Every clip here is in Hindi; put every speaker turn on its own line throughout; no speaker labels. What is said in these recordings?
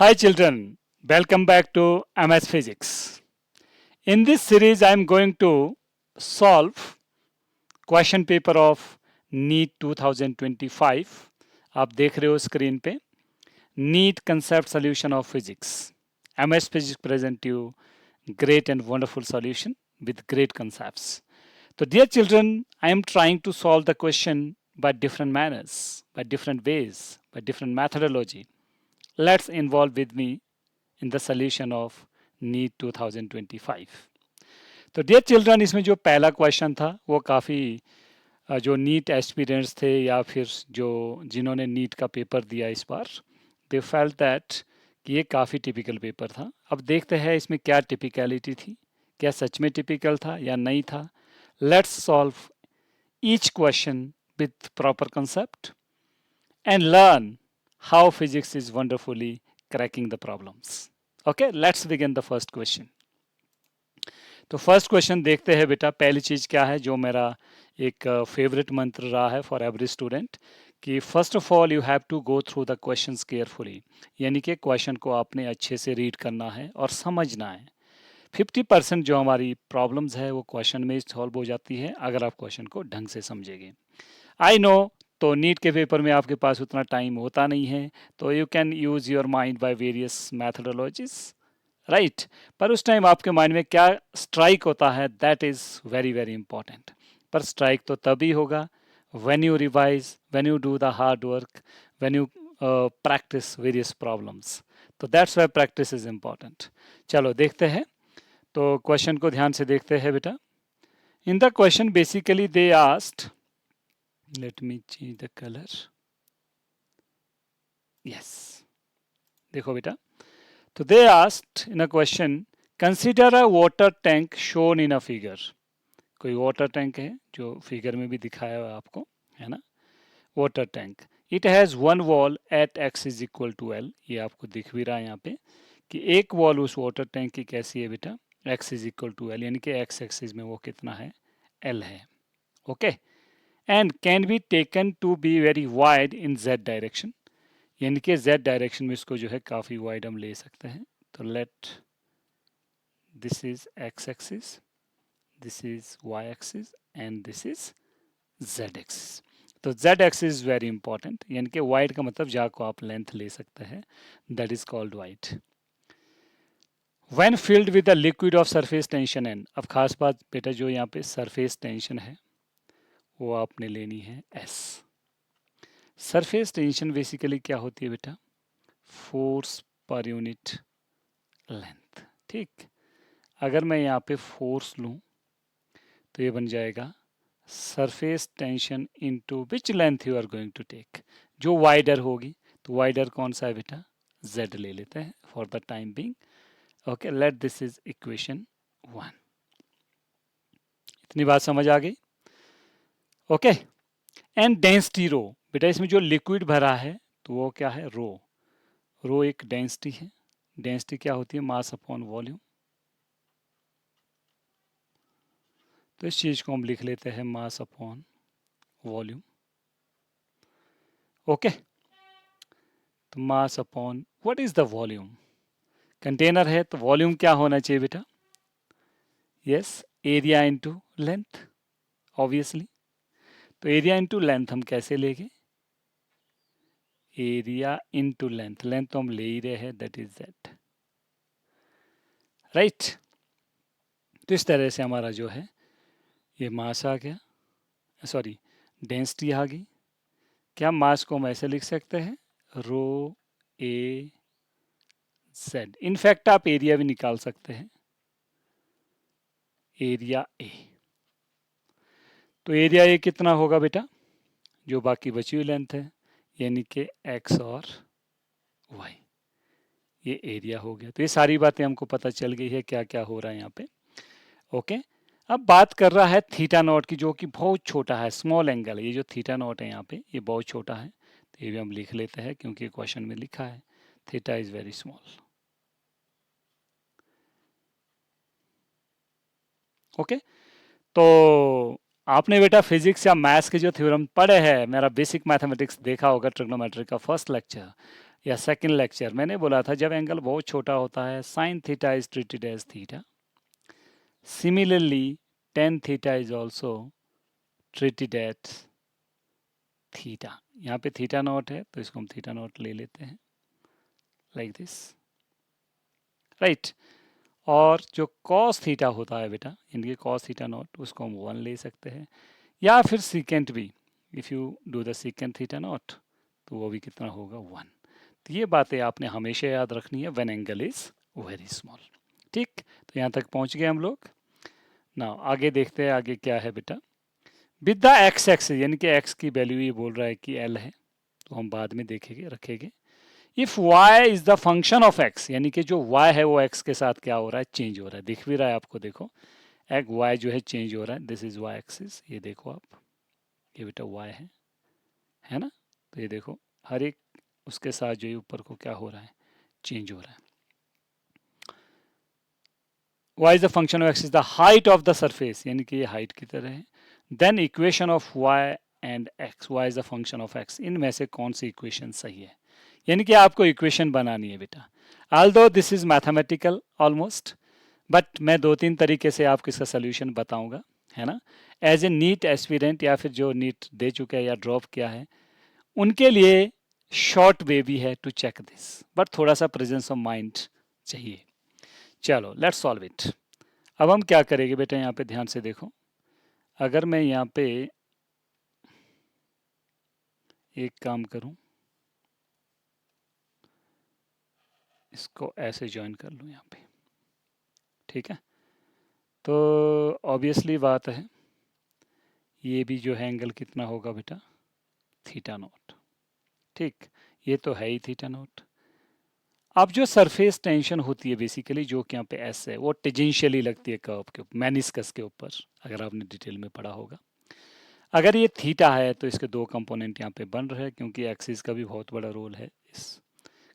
Hi children, welcome back to MS Physics. In this series I am going to solve question paper of NEET 2025. आप देख रहे हो स्क्रीन पे NEET concept solution of physics. MS Physics present you great and wonderful solution with great concepts. So dear children, I am trying to solve the question by different manners, by different ways, by different methodology. Let's involve with me in the solution of NEET 2025. तो डियर चिल्ड्रन इसमें जो पहला क्वेश्चन था वो काफ़ी जो नीट एस्पिरेंट्स थे या फिर जो जिन्होंने नीट का पेपर दिया इस बार दे फेल्ट दैट कि ये काफ़ी टिपिकल पेपर था। अब देखते हैं इसमें क्या टिपिकलिटी थी, क्या सच में टिपिकल था या नहीं था। Let's solve each question with proper concept and learn how physics is wonderfully cracking the problems. Okay, let's begin the first question. तो फर्स्ट क्वेश्चन देखते हैं बेटा। पहली चीज़ क्या है जो मेरा एक फेवरेट मंत्र रहा है फॉर एवरी स्टूडेंट कि first of all you have to go through the questions carefully, यानी कि क्वेश्चन को आपने अच्छे से रीड करना है और समझना है। 50% जो हमारी प्रॉब्लम्स है वो क्वेश्चन में सॉल्व हो जाती है अगर आप क्वेश्चन को ढंग से समझेंगे। आई नो तो नीट के पेपर में आपके पास उतना टाइम होता नहीं है, तो you can use your mind by various methodologies, right. पर उस टाइम आपके माइंड में क्या स्ट्राइक होता है that is very very important. पर स्ट्राइक तो तभी होगा when you revise, when you do the hard work, when you practise various problems. तो that's why practice is important. चलो देखते हैं। तो क्वेश्चन को ध्यान से देखते हैं बेटा। In the question basically they asked, let me change the color. Yes, देखो बेटा। तो they asked in a question, consider a water tank shown in a figure. कोई वाटर टैंक है जो फिगर में भी दिखाया हुआ है आपको, है ना। Water tank, it has one wall at x is equal to l. ये आपको दिख भी रहा है यहाँ पे कि एक वॉल उस वाटर टैंक की कैसी है बेटा, x is equal to l, यानी कि एक्स एक्सिस में वो कितना है, एल है। Okay, and can be taken to be very wide in z direction, यानी कि जेड डायरेक्शन में इसको जो है काफ़ी वाइड हम ले सकते हैं। तो let this is X axis, this is Y axis and this is Z axis. तो Z axis is very important, यानी कि वाइड का मतलब जहाँ को आप लेंथ ले सकते हैं, that is called wide. When filled with the liquid of surface tension n, अब खास बात बेटा जो यहाँ पे सरफेस टेंशन है वो आपने लेनी है एस। सरफेस टेंशन बेसिकली क्या होती है बेटा, फोर्स पर यूनिट लेंथ। ठीक, अगर मैं यहाँ पे फोर्स लूँ तो ये बन जाएगा surface tension into which length you are going to take, जो वाइडर होगी। तो वाइडर कौन सा है बेटा, जेड ले लेते हैं for the time being. Okay, late this is equation 1। इतनी बात समझ आ गई। ओके, एंड डेंसिटी रो, बेटा इसमें जो लिक्विड भरा है तो वो क्या है, रो। रो एक डेंसिटी है। डेंसिटी क्या होती है, मास अपॉन वॉल्यूम। तो इस चीज़ को हम लिख लेते हैं मास अपॉन वॉल्यूम। ओके, तो mass upon what is the volume, container है तो वॉल्यूम क्या होना चाहिए बेटा, yes area into length obviously. तो एरिया इनटू लेंथ हम कैसे लेंगे, एरिया इनटू लेंथ, लेंथ तो हम ले ही रहे हैं दैट इज जेड, राइट। तो इस तरह से हमारा जो है ये मास आ गया, सॉरी डेंसिटी आ गई। क्या मास को हम ऐसे लिख सकते हैं, रो ए जेड। इनफैक्ट आप एरिया भी निकाल सकते हैं, एरिया ए। तो एरिया ए कितना होगा बेटा, जो बाकी बची हुई लेंथ है, यानी कि एक्स और वाई, ये एरिया हो गया। तो ये सारी बातें हमको पता चल गई है क्या क्या हो रहा है यहाँ पे। ओके, अब बात कर रहा है थीटा नॉट की, जो कि बहुत छोटा है, स्मॉल एंगल है। ये जो थीटा नॉट है यहाँ पे ये बहुत छोटा है, तो ये भी हम लिख लेते हैं क्योंकि क्वेश्चन में लिखा है theta is very small. Okay, तो आपने बेटा फिजिक्स या मैथ्स के जो थ्योरम पढ़े हैं, मेरा बेसिक मैथमेटिक्स देखा होगा, ट्रिग्नोमेट्री का फर्स्ट लेक्चर, या सेकंड लेक्चर मैंने बोला था जब एंगल बहुत छोटा होता है sine theta is treated as theta. Similarly tan theta is also treated as theta. यहाँ पे थीटा नॉट है तो इसको हम थीटा नॉट ले लेते हैं लाइक दिस, राइट. और जो कॉस थीटा होता है बेटा, इनके कॉस थीटा नॉट, उसको हम 1 ले सकते हैं, या फिर सीकेंट भी. If you do the secant theta naught तो वो भी कितना होगा 1. तो ये बातें आपने हमेशा याद रखनी है when angle is very small. ठीक, तो यहाँ तक पहुँच गए हम लोग. ना आगे देखते हैं आगे क्या है बेटा. विद द एक्स एक्सिस, यानी कि एक्स की वैल्यू ये बोल रहा है कि एल है, तो हम बाद में देखेंगे रखेंगे. If y is the function of x, यानी कि जो y है वो x के साथ क्या हो रहा है, चेंज हो रहा है. दिख भी रहा है आपको, देखो एक y जो है चेंज हो रहा है. दिस इज y एक्सिस, ये देखो आप, ये बेटा y है ना. तो ये देखो हर एक उसके साथ जो है ऊपर को क्या हो रहा है, चेंज हो रहा है. y is the function of x is the height of the surface, यानी कि ये हाइट की तरह है. Then equation of y and x, y is the function of x, इनमें से कौन सी इक्वेशन सही है, यानी कि आपको इक्वेशन बनानी है बेटा. Although this is mathematical almost, but मैं 2-3 तरीके से आपको इसका सोल्यूशन बताऊंगा, है ना. एज ए नीट एस्पिरेंट या फिर जो नीट दे चुके हैं या ड्रॉप किया है उनके लिए शॉर्ट वे भी है टू चेक दिस, बट थोड़ा सा प्रेजेंस ऑफ माइंड चाहिए. चलो लेट्स सॉल्व इट. अब हम क्या करेंगे बेटा, यहाँ पे ध्यान से देखो. अगर मैं यहाँ पे एक काम करूँ, इसको ऐसे ज्वाइन कर लूँ यहाँ पे, ठीक है. तो ऑब्वियसली बात है ये भी जो है एंगल कितना होगा बेटा, थीटा नॉट. ठीक, ये तो है ही थीटा नॉट. अब जो सरफेस टेंशन होती है बेसिकली जो कि यहाँ पे एस है, वो टेंजेंशियली लगती है कर्व के ऊपर, मेनिस्कस के ऊपर, अगर आपने डिटेल में पढ़ा होगा. अगर ये थीटा है तो इसके 2 कंपोनेंट यहाँ पे बन रहे हैं, क्योंकि एक्सिस का भी बहुत बड़ा रोल है इस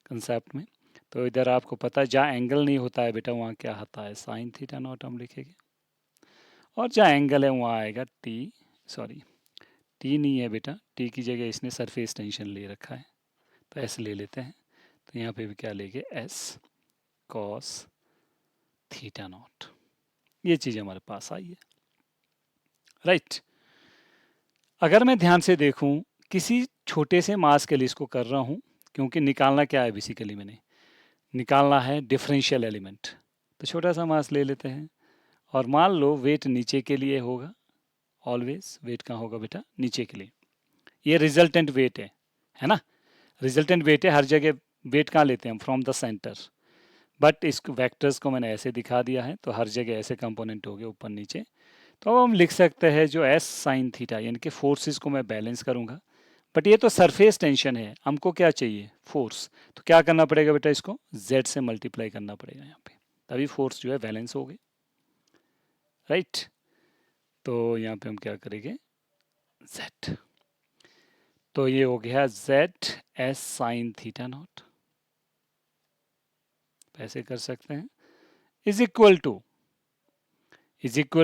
कंसेप्ट में. तो इधर आपको पता है जहाँ एंगल नहीं होता है बेटा वहाँ क्या आता है, साइन थीटा नॉट हम लिखेंगे. और जहाँ एंगल है वहाँ आएगा टी, सॉरी टी नहीं है बेटा, टी की जगह इसने सरफेस टेंशन ले रखा है तो एस ले लेते हैं. तो यहाँ पे भी क्या लेंगे, एस कॉस थीटा नॉट. ये चीज़ हमारे पास आई है, राइट. अगर मैं ध्यान से देखूं किसी छोटे से मास के लिए इसको कर रहा हूं, क्योंकि निकालना क्या है बेसिकली, मैंने निकालना है डिफरेंशियल एलिमेंट. तो छोटा सा मास ले लेते हैं और मान लो वेट नीचे के लिए होगा, ऑलवेज वेट कहाँ होगा बेटा, नीचे के लिए. ये रिजल्टेंट वेट है ना. रिजल्टेंट वेट है, हर जगह वेट कहाँ लेते हैं हम, फ्रॉम द सेंटर. बट इस वेक्टर्स को मैंने ऐसे दिखा दिया है तो हर जगह ऐसे कंपोनेंट हो गए ऊपर नीचे. तो अब हम लिख सकते हैं जो एस साइन थीटा, यानी कि फोर्सेस को मैं बैलेंस करूंगा. बट ये तो सरफेस टेंशन है, हमको क्या चाहिए, फोर्स. तो क्या करना पड़ेगा बेटा, इसको z से मल्टीप्लाई करना पड़ेगा यहाँ पे, तभी फोर्स जो है बैलेंस हो गई, राइट. तो यहाँ पे हम क्या करेंगे, z. तो ये हो गया z S sine theta naught, ऐसे कर सकते हैं, इज इक्वल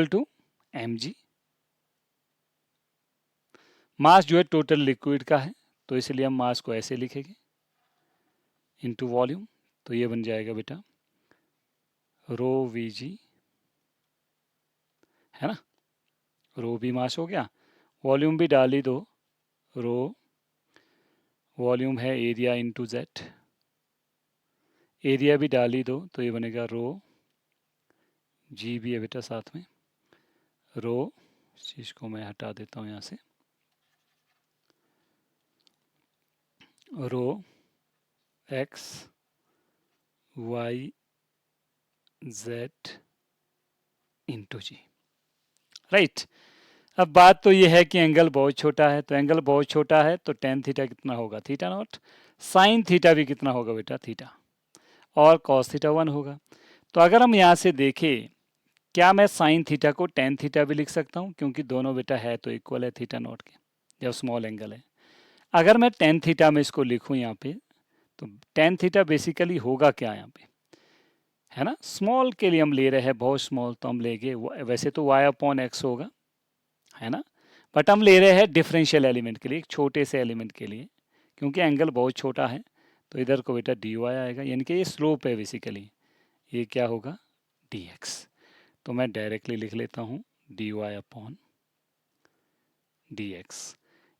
टू mg. मास जो है टोटल लिक्विड का है तो इसलिए हम मास को ऐसे लिखेंगे इनटू वॉल्यूम. तो ये बन जाएगा बेटा रो Vg, है ना. रो भी मास हो गया, वॉल्यूम भी डाल ही दो, रो वॉल्यूम है एरिया इनटू जेड, एरिया भी डाल ही दो तो ये बनेगा रो जी भी है बेटा साथ में, रो चीज़ को मैं हटा देता हूँ यहाँ से, रो एक्स वाई जेड इंटू जी, राइट. अब बात तो ये है कि एंगल बहुत छोटा है, तो एंगल बहुत छोटा है तो टेन थीटा कितना होगा, थीटा नॉट. साइन थीटा भी कितना होगा बेटा, थीटा. और कॉस थीटा 1 होगा. तो अगर हम यहाँ से देखें, क्या मैं साइन थीटा को टेन थीटा भी लिख सकता हूँ, क्योंकि दोनों बेटा है तो इक्वल है थीटा नॉट के जब स्मॉल एंगल है. अगर मैं टेन थीटा में इसको लिखूँ यहाँ पे, तो टेन थीटा बेसिकली होगा क्या यहाँ पे, है ना. स्मॉल के लिए हम ले रहे हैं, बहुत स्मॉल, तो हम लेंगे वैसे तो y अपॉन एक्स होगा, है ना. बट हम ले रहे हैं डिफरेंशियल एलिमेंट के लिए, एक छोटे से एलिमेंट के लिए, क्योंकि एंगल बहुत छोटा है तो इधर को बेटा dy आएगा, यानी कि ये स्लोप है बेसिकली, ये क्या होगा dx। तो मैं डायरेक्टली लिख लेता हूँ dy अपॉन dx,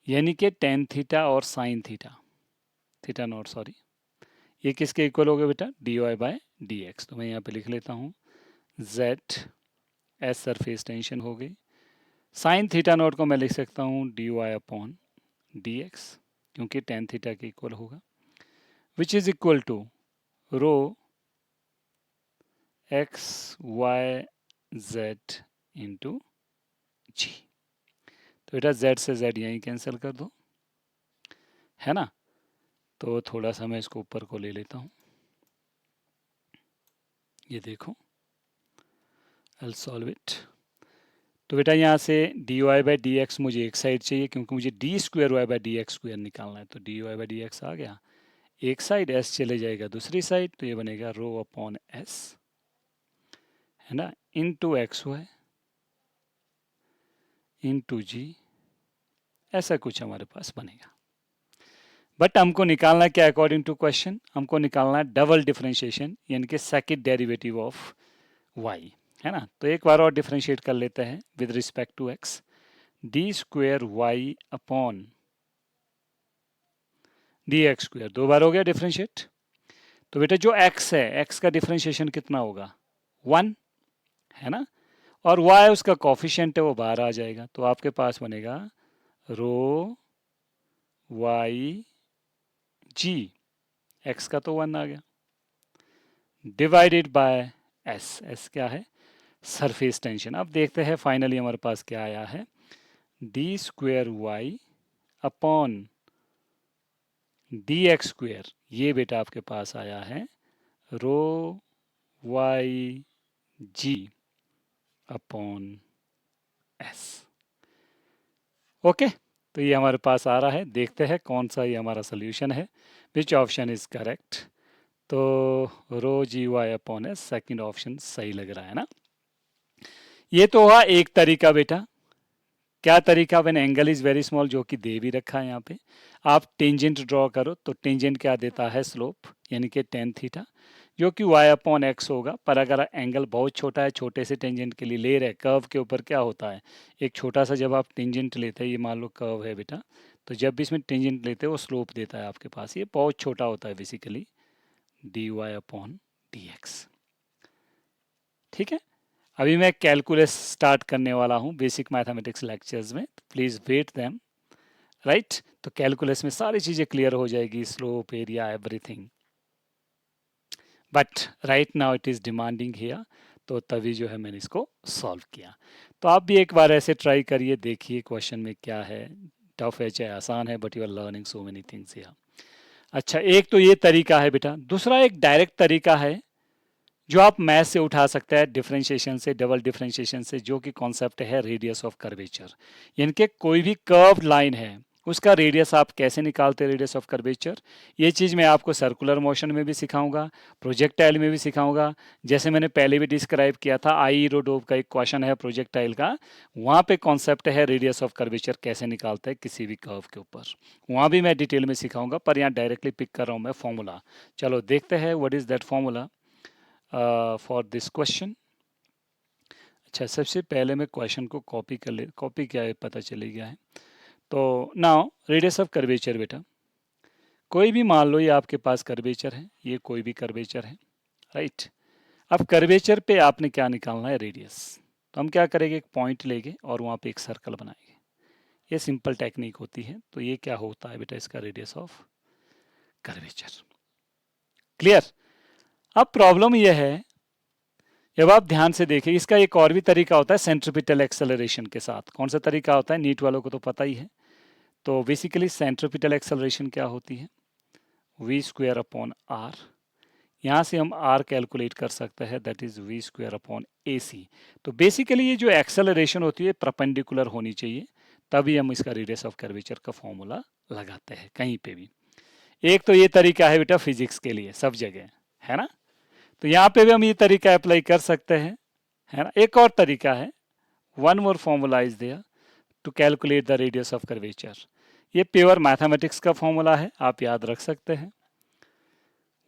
यानी कि टेन थीटा और sine theta, theta not sorry, ये किसके इक्वल हो गया बेटा dy बाय dx। तो मैं यहाँ पे लिख लेता हूँ z एस सरफेस टेंशन हो गई, साइन थीटा नॉट को मैं लिख सकता हूँ dy अपॉन dx, क्योंकि टेन थीटा के इक्वल होगा, which is equal to rho X Y Z into G. तो बेटा z से z यहीं कैंसिल कर दो, है ना। तो थोड़ा सा मैं इसको ऊपर को ले लेता हूँ, ये देखो I'll solve it। तो बेटा यहाँ से dy बाई डी एक्स मुझे एक साइड चाहिए, क्योंकि मुझे d square y by d x square निकालना है। तो dy बाई डी एक्स आ गया एक साइड, s चले जाएगा दूसरी साइड, तो ये बनेगा रो अपॉन s, है ना, इंटू एक्स वाई इंटू जी, ऐसा कुछ हमारे पास बनेगा। बट हमको निकालना क्या अकॉर्डिंग टू क्वेश्चन, हमको निकालना डबल डिफरेंशिएशन, यानी कि सेकंड डेरिवेटिव ऑफ y, है ना। तो एक बार और डिफरेंशिएट कर लेते हैं with respect to x, d square Y upon D x square, दो बार हो गया डिफरेंशिएट। तो बेटा जो x है, x का डिफरेंशिएशन कितना होगा 1, है ना, और y उसका कॉफिशिएंट है वो बाहर आ जाएगा, तो आपके पास बनेगा रो y g, x का तो 1 आ गया, डिवाइडेड बाय s, s क्या है सरफेस टेंशन। अब देखते हैं फाइनली हमारे पास क्या आया है, d square Y upon D x square, ये बेटा आपके पास आया है rho y g upon s. Okay, तो ये हमारे पास आ रहा है, देखते हैं कौन सा ये हमारा सोल्यूशन है, विच ऑप्शन इज करेक्ट। तो rho G Y upon S, second option सही लग रहा है ना। ये तो हुआ एक तरीका बेटा, क्या तरीका, when angle is very small, जो कि दे भी रखा है यहाँ पे। आप टेंजेंट ड्रॉ करो, तो टेंजेंट क्या देता है स्लोप, यानी कि टेन थीटा, जो कि y अपॉन एक्स होगा। पर अगर एंगल बहुत छोटा है, छोटे से टेंजेंट के लिए ले रहे, कर्व के ऊपर क्या होता है, एक छोटा सा जब आप टेंजेंट लेते हैं, ये मान लो कर्व है बेटा, तो जब भी इसमें टेंजेंट लेते हैं वो स्लोप देता है आपके पास, ये बहुत छोटा होता है basically d y upon D x. ठीक है, अभी मैं कैलकुलस स्टार्ट करने वाला हूँ बेसिक मैथमेटिक्स लेक्चर्स में, प्लीज़ वेट देम, राइट। तो कैलकुलस में सारी चीज़ें क्लियर हो जाएगी, slope, area, everything, but right now it is demanding here, तो तभी जो है मैंने इसको सॉल्व किया। तो आप भी एक बार ऐसे ट्राई करिए, देखिए क्वेश्चन में क्या है, टफ है चाहे आसान है, but you are learning so many things here. अच्छा, एक तो ये तरीका है बेटा, दूसरा एक डायरेक्ट तरीका है जो आप मैथ से उठा सकते हैं, डिफरेंशिएशन से, डबल डिफरेंशिएशन से, जो कि कॉन्सेप्ट है रेडियस ऑफ कर्वेचर, यानी कि कोई भी कर्व्ड लाइन है उसका रेडियस आप कैसे निकालते हैं, रेडियस ऑफ कर्वेचर। ये चीज़ मैं आपको सर्कुलर मोशन में भी सिखाऊंगा, प्रोजेक्टाइल में भी सिखाऊंगा। जैसे मैंने पहले भी डिस्क्राइब किया था, आई रोडोव का एक क्वेश्चन है प्रोजेक्टाइल का, वहाँ पे कॉन्सेप्ट है रेडियस ऑफ कर्वेचर कैसे निकालते हैं किसी भी कर्व के ऊपर, वहाँ भी मैं डिटेल में सिखाऊंगा, पर यहाँ डायरेक्टली पिक कर रहा हूँ मैं फॉर्मूला। चलो देखते हैं what is that formula for this question. अच्छा, सबसे पहले मैं क्वेश्चन को कॉपी कर ले, कॉपी क्या है पता चली गया है। तो नाउ रेडियस ऑफ कर्वेचर बेटा, कोई भी मान लो ये आपके पास कर्वेचर है, ये कोई भी कर्वेचर है, राइट। अब कर्वेचर पे आपने क्या निकालना है, रेडियस। तो हम क्या करेंगे, एक पॉइंट लेंगे और वहाँ पे एक सर्कल बनाएंगे, ये सिंपल टेक्निक होती है। तो ये क्या होता है बेटा, इसका रेडियस ऑफ कर्वेचर, क्लियर। अब प्रॉब्लम यह है, जब आप ध्यान से देखें, इसका एक और भी तरीका होता है सेंट्रीपिटल एक्सेलरेशन के साथ। कौन सा तरीका होता है, नीट वालों को तो पता ही है। तो बेसिकली सेंट्रीपिटल एक्सेलरेशन क्या होती है, वी स्क्वायर अपॉन आर, यहाँ से हम आर कैलकुलेट कर सकते हैं, that is V square upon A C. तो बेसिकली ये जो एक्सेलरेशन होती है परपेंडिकुलर होनी चाहिए, तभी हम इसका रेडियस ऑफ कर्वेचर का फॉर्मूला लगाते हैं कहीं पे भी। एक तो ये तरीका है बेटा फिजिक्स के लिए सब जगह, है ना। तो यहाँ पे भी हम ये तरीका अप्लाई कर सकते हैं, है ना। एक और तरीका है, one more formula is there to calculate the radius of curvature. ये प्योर मैथमेटिक्स का फॉर्मूला है, आप याद रख सकते हैं,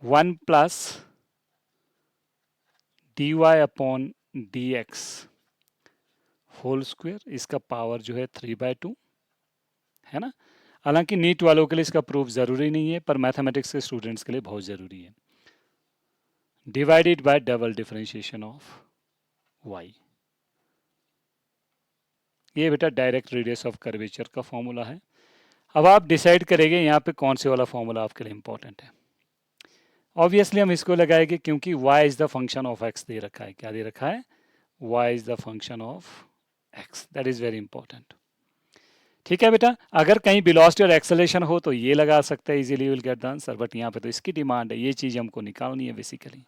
1 plus d y upon D x whole square, इसका पावर जो है 3/2 है ना। हालांकि नीट वालों के लिए इसका प्रूफ ज़रूरी नहीं है, पर मैथमेटिक्स के स्टूडेंट्स के लिए बहुत ज़रूरी है। Divided by double differentiation of y. ये बेटा डायरेक्ट रेडियस ऑफ कर्वेचर का फॉर्मूला है। अब आप डिसाइड करेंगे यहाँ पे कौन से वाला फॉर्मूला आपके लिए इंपॉर्टेंट है। ऑब्वियसली हम इसको लगाएंगे क्योंकि y is the function of x दे रखा है। क्या दे रखा है? y is the function of x, that is very important. ठीक है बेटा, अगर कहीं वेलोसिटी और एक्सेलरेशन हो तो ये लगा सकते हैं, easily will get the answer, but यहाँ पे तो इसकी डिमांड है, ये चीज़ हमको निकालनी है बेसिकली।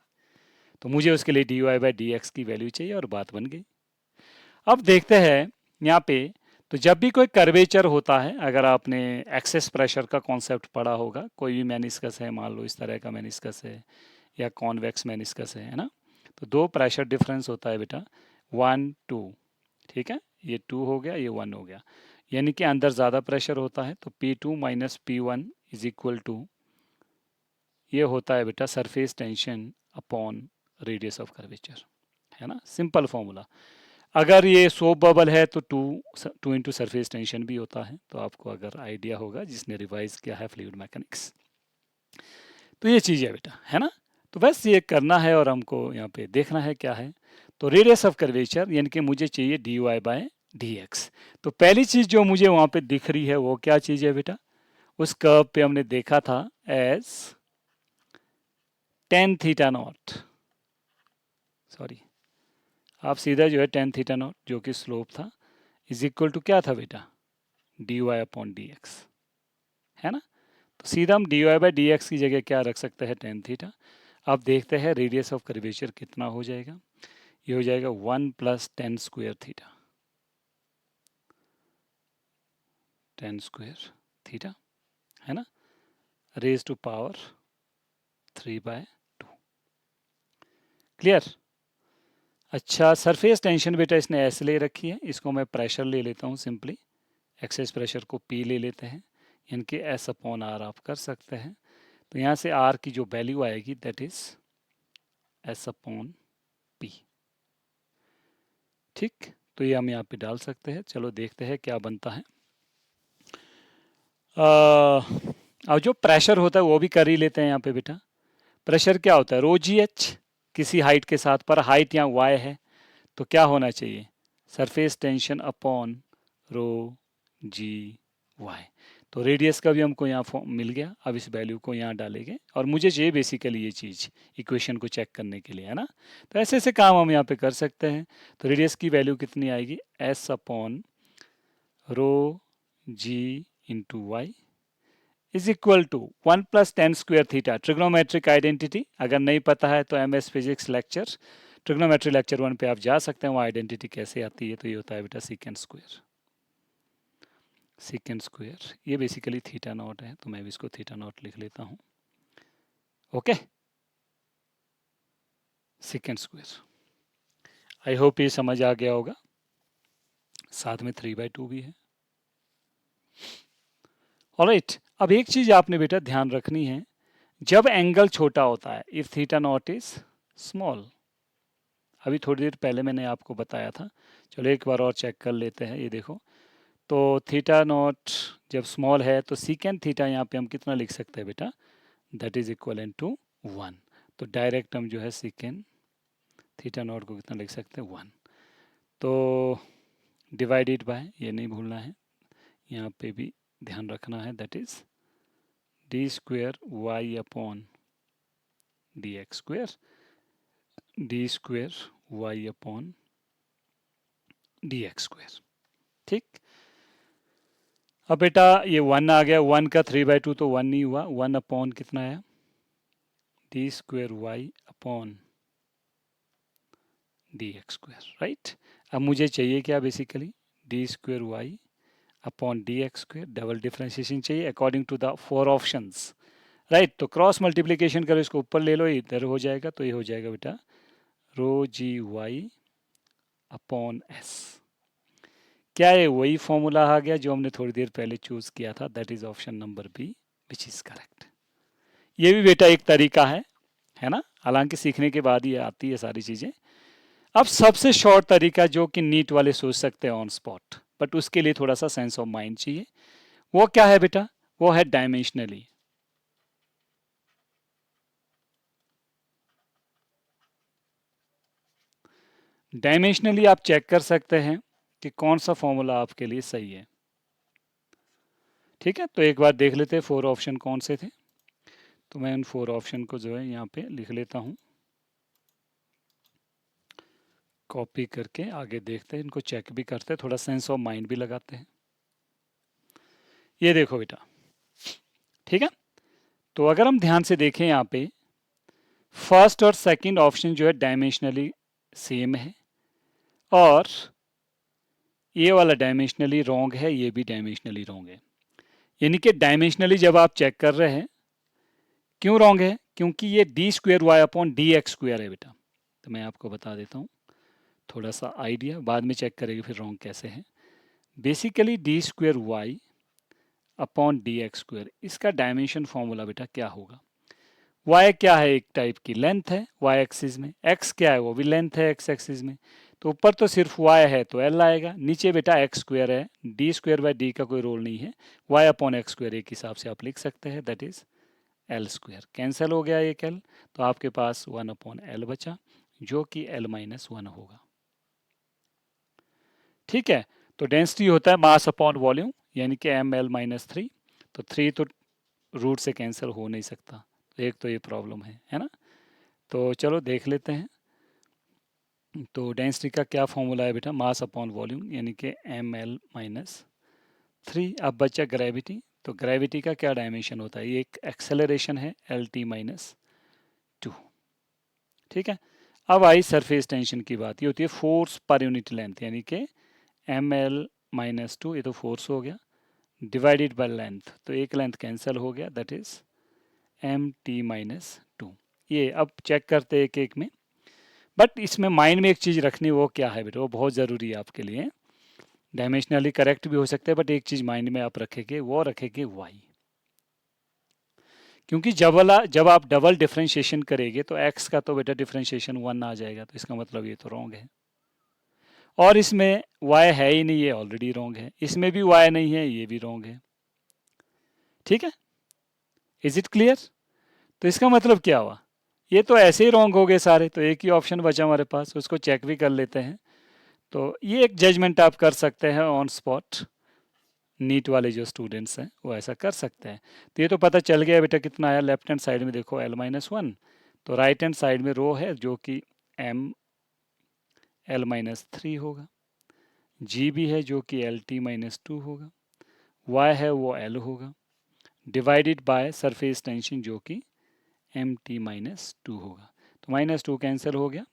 तो मुझे उसके लिए dy बाई डी एक्स की वैल्यू चाहिए और बात बन गई। अब देखते हैं यहाँ पे, तो जब भी कोई कर्वेचर होता है, अगर आपने एक्सेस प्रेशर का कॉन्सेप्ट पढ़ा होगा, कोई भी मेनिस्कस है, मान लो इस तरह का मेनिस्कस है या कॉन्वेक्स मेनिस्कस है ना, तो दो प्रेशर डिफरेंस होता है बेटा, 1 2। ठीक है, ये 2 हो गया, ये 1 हो गया, यानी कि अंदर ज़्यादा प्रेशर होता है, तो P2 minus P1 is equal to, ये होता है बेटा surface tension upon radius of curvature, है ना, सिंपल फॉर्मूला। अगर ये सोप बबल है तो टू इंटू सरफेस टेंशन भी होता है, तो आपको अगर आइडिया होगा जिसने रिवाइज किया है फ्लूइड मैकेनिक्स, तो ये चीज़ है बेटा, है ना। तो बस ये करना है और हमको यहाँ पे देखना है क्या है। तो रेडियस ऑफ कर्वेचर यानी कि मुझे चाहिए d y by d x. तो पहली चीज़ जो मुझे वहाँ पे दिख रही है वो क्या चीज़ है बेटा, उस कर्व पे हमने देखा था as tan theta not, sorry, आप सीधा जो है टेन थीटा नॉट जो कि स्लोप था इज इक्वल टू क्या था बेटा, d y upon D x, है ना। तो सीधा हम d y by d x की जगह क्या रख सकते हैं, टेन थीटा। अब देखते हैं रेडियस ऑफ कर्वेचर कितना हो जाएगा, ये हो जाएगा 1 plus tan square theta, ten square theta, है ना, रेज टू पावर 3/2। क्लियर? अच्छा, सरफेस टेंशन बेटा इसने ऐसे ले रखी है, इसको मैं प्रेशर ले लेता हूँ सिंपली, एक्सेस प्रेशर को P ले लेते हैं, इनके S अपॉन आर आप कर सकते हैं। तो यहाँ से R की जो वैल्यू आएगी that is S upon P। ठीक, तो ये हम यहाँ पे डाल सकते हैं, चलो देखते हैं क्या बनता है। अब जो प्रेशर होता है वो भी कर ही लेते हैं यहाँ पे बेटा। प्रेशर क्या होता है, रो जी एच किसी हाइट के साथ, पर हाइट यहाँ y है, तो क्या होना चाहिए, surface tension upon rho G Y. तो रेडियस का भी हमको यहाँ फॉर्म मिल गया, अब इस वैल्यू को यहाँ डालेंगे और मुझे चाहिए बेसिकली ये चीज़ इक्वेशन को चेक करने के लिए, है ना। तो ऐसे ऐसे काम हम यहाँ पे कर सकते हैं। तो रेडियस की वैल्यू कितनी आएगी, s upon rho g into y is equal to 1 plus tan square theta. Trigonometric identity अगर नहीं पता है तो MS physics lecture, trigonometry lecture 1 पे आप जा सकते हैं, वो आइडेंटिटी कैसे आती है। तो ये होता है बेटा सीकेंड स्क्वायर, सीकेंड स्क्वायर, ये बेसिकली थीटा नॉट है, तो मैं भी इसको थीटा नॉट लिख लेता हूँ। Okay, secant square, I hope ये समझ आ गया होगा, साथ में 3/2 भी है। ऑलराइट, अब एक चीज आपने बेटा ध्यान रखनी है, जब एंगल छोटा होता है, if theta naught is small, अभी थोड़ी देर पहले मैंने आपको बताया था, चलो एक बार और चेक कर लेते हैं। ये देखो, तो थीटा नॉट जब स्मॉल है तो सीकेंड थीटा यहाँ पे हम कितना लिख सकते हैं बेटा, दैट इज इक्वल टू 1। तो डायरेक्ट हम जो है सीकेंड थीटा नॉट को कितना लिख सकते हैं, 1। तो डिवाइडेड बाय, ये नहीं भूलना है, यहाँ पे भी ध्यान रखना है, that is d square Y upon D x square, d square Y upon D x square. ठीक, अब बेटा ये 1 आ गया, 1 का 3/2 तो 1 नहीं हुआ, 1 अपॉन कितना आया, D square Y upon D x square, right. अब मुझे चाहिए क्या basically, D square Y upon D x square, double differentiation चाहिए according to the 4 options, right. तो क्रॉस मल्टीप्लीकेशन करो, इसको ऊपर ले लो, इधर हो जाएगा, तो ये हो जाएगा बेटा रो जी वाई अपॉन एस। क्या है, वही फॉर्मूला आ गया जो हमने थोड़ी देर पहले चूज किया था, that is option number b which is correct. ये भी बेटा एक तरीका है ना, हालांकि सीखने के बाद ही आती है सारी चीज़ें। अब सबसे शॉर्ट तरीका जो कि नीट वाले सोच सकते हैं ऑन स्पॉट, बट उसके लिए थोड़ा सा सेंस ऑफ माइंड चाहिए, वो क्या है बेटा, वो है डायमेंशनली। डायमेंशनली आप चेक कर सकते हैं कि कौन सा फॉर्मूला आपके लिए सही है। ठीक है, तो एक बार देख लेते हैं 4 ऑप्शन कौन से थे। तो मैं उन 4 ऑप्शन को जो है यहाँ पे लिख लेता हूँ, कॉपी करके आगे देखते हैं, इनको चेक भी करते हैं, थोड़ा सेंस ऑफ माइंड भी लगाते हैं। ये देखो बेटा, ठीक है, तो अगर हम ध्यान से देखें यहाँ पे फर्स्ट और सेकंड ऑप्शन जो है डायमेंशनली सेम है, और ये वाला डायमेंशनली रॉन्ग है, ये भी डायमेंशनली रॉन्ग है। यानी कि डायमेंशनली जब आप चेक कर रहे हैं, क्यों रॉन्ग है, क्योंकि ये d square Y upon D x square है बेटा। तो मैं आपको बता देता हूँ थोड़ा सा आइडिया, बाद में चेक करेंगे फिर रॉन्ग कैसे है। Basically D square Y upon D x square, इसका डायमेंशन फॉर्मूला बेटा क्या होगा, y क्या है, एक टाइप की लेंथ है y एक्सिस में, x क्या है वो भी लेंथ है x एक्सिस में। तो ऊपर तो सिर्फ y है तो l आएगा, नीचे बेटा x स्क्वेयर है, डी स्क्वेयर बाय डी का कोई रोल नहीं है, y अपॉन एक्स स्क्वेयर एक हिसाब से आप लिख सकते हैं, that is L square. Cancel हो गया एक l, तो आपके पास 1 अपॉन एल बचा, जो कि l माइनस 1 होगा। ठीक है, तो डेंसिटी होता है मास अपॉन वॉल्यूम, यानी कि एम एल माइनस 3, तो 3 तो रूट से कैंसिल हो नहीं सकता, तो एक तो ये प्रॉब्लम है ना। तो चलो देख लेते हैं। तो डेंसिटी का क्या फॉर्मूला है बेटा, मास अपॉन वॉल्यूम, यानी कि एम एल माइनस 3। अब बचा ग्रेविटी, तो ग्रेविटी का क्या डायमेंशन होता है, ये एक एक्सेलरेशन है एल टी माइनस 2। ठीक है, अब आई सरफेस टेंशन की बात, ये होती है फोर्स पर यूनिट लेंथ, यानी कि एम एल माइनस 2, ये तो फोर्स हो गया, डिवाइडेड बाय लेंथ, तो एक लेंथ कैंसिल हो गया, that is M T minus 2। ये अब चेक करते हैं एक एक में, बट इसमें माइंड में एक चीज़ रखनी, वो क्या है बेटा, वो बहुत ज़रूरी है आपके लिए। डायमेंशनली करेक्ट भी हो सकते हैं, बट एक चीज़ माइंड में आप रखेंगे, वो रखेंगे वाई, क्योंकि जब आप डबल डिफ्रेंशिएशन करेंगे तो एक्स का तो बेटा डिफ्रेंशिएशन 1 आ जाएगा, तो इसका मतलब ये तो रॉन्ग है। और इसमें y है ही नहीं, ये ऑलरेडी रॉन्ग है, इसमें भी y नहीं है, ये भी रॉन्ग है। ठीक है, इज इट क्लियर। तो इसका मतलब क्या हुआ, ये तो ऐसे ही रॉन्ग हो गए सारे, तो एक ही ऑप्शन बचा हमारे पास, उसको चेक भी कर लेते हैं। तो ये एक जजमेंट आप कर सकते हैं ऑन स्पॉट, नीट वाले जो स्टूडेंट्स हैं वो ऐसा कर सकते हैं। तो ये तो पता चल गया बेटा कितना आया, लेफ्ट हैंड साइड में देखो एल माइनस 1, तो राइट हैंड साइड में रो है जो कि एम एल माइनस 3 होगा, जी भी है जो कि एल टी माइनस 2 होगा, वाई है वो एल होगा, डिवाइडेड बाय सरफेस टेंशन जो कि एम टी माइनस 2 होगा। तो माइनस 2 कैंसिल हो गया,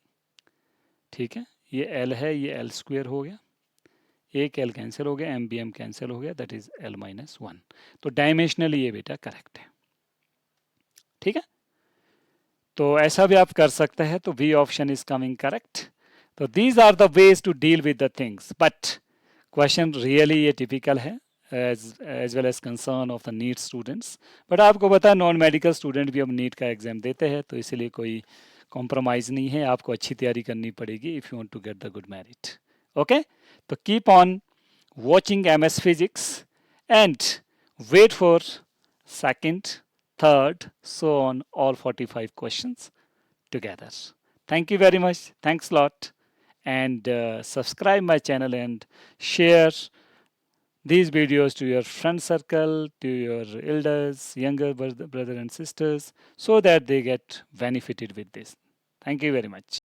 ठीक है, ये एल है, ये एल स्क्वेयर हो गया, एक एल कैंसिल हो गया, एम बी एम कैंसिल हो गया, दैट इज एल माइनस 1। तो डायमेंशनली ये बेटा करेक्ट है। ठीक है, तो ऐसा भी आप कर सकते हैं, तो B option is coming correct. तो these are the ways to deal with the things, but question really ये टिपिकल है as well as concern of the NEET students. But आपको पता है नॉन मेडिकल स्टूडेंट भी अब नीट का एग्जाम देते हैं, तो इसलिए कोई कॉम्प्रोमाइज़ नहीं है, आपको अच्छी तैयारी करनी पड़ेगी if you want to get the good merit. Okay, तो keep on watching MS Physics and wait for second, third, so on all 45 questions together. Thank you very much. Thanks a lot. And subscribe my channel and share these videos to your friend circle, to your elders, younger brother and sisters, so that they get benefited with this. Thank you very much.